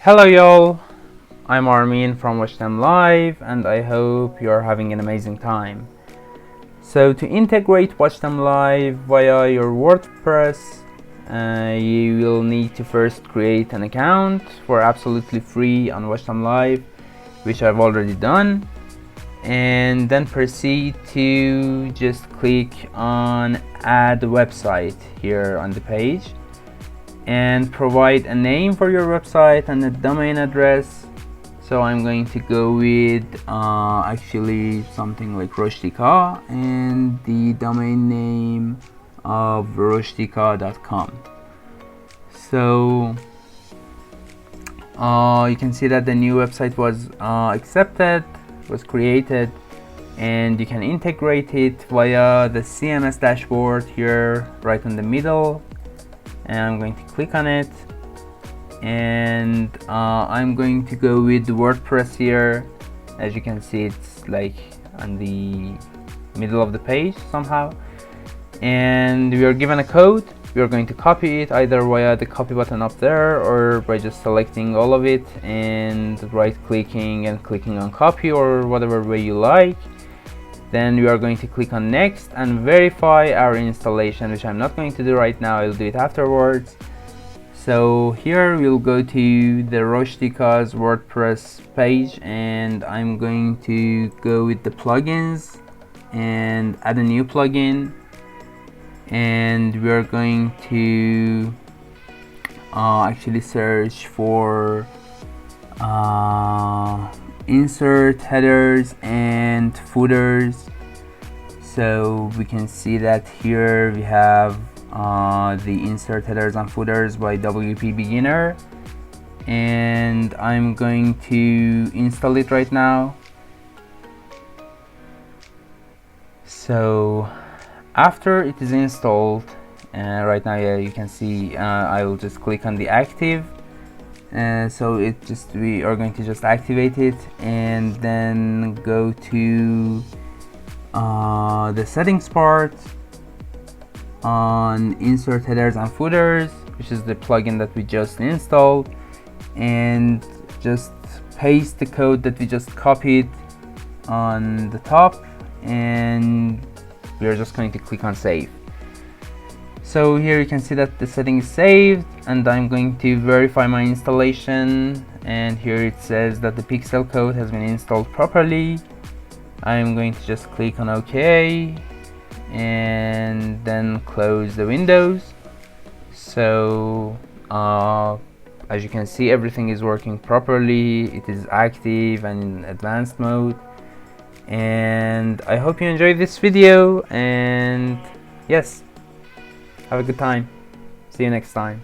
Hello y'all, I'm Armin from WatchThemLive and I hope you're having an amazing time. So to integrate WatchThemLive via your WordPress, you will need to first create an account for absolutely free on WatchThemLive, which I've already done, and then proceed to just click on add website here on the page and provide a name for your website and a domain address. So I'm going to go with actually something like Roshtika and the domain name of roshtika.com. So you can see that the new website was accepted, was created, and you can integrate it via the CMS dashboard here right in the middle. And I'm going to click on it, and I'm going to go with WordPress here. As you can see, it's like on the middle of the page somehow, and we are given a code. We are going to copy it either via the copy button up there or by just selecting all of it and right clicking and clicking on copy, or whatever way you like. Then we are going to click on next and verify our installation, which I'm not going to do right now. I'll do it afterwards. So here we'll go to the Roshtika's WordPress page, and I'm going to go with the plugins and add a new plugin, and we are going to actually search for insert headers and footers. So we can see that here we have the insert headers and footers by WP Beginner, and I'm going to install it right now. So after it is installed, right now you can see I will just click on the active. So we are going to just activate it and then go to the settings part on insert headers and footers, which is the plugin that we just installed, and just paste the code that we just copied on the top, and we are just going to click on save. So here you can see that the setting is saved, and I'm going to verify my installation, and here it says that the pixel code has been installed properly. I'm going to just click on OK and then close the windows. So as you can see, everything is working properly. It is active and in advanced mode, and I hope you enjoyed this video, and yes, have a good time. See you next time.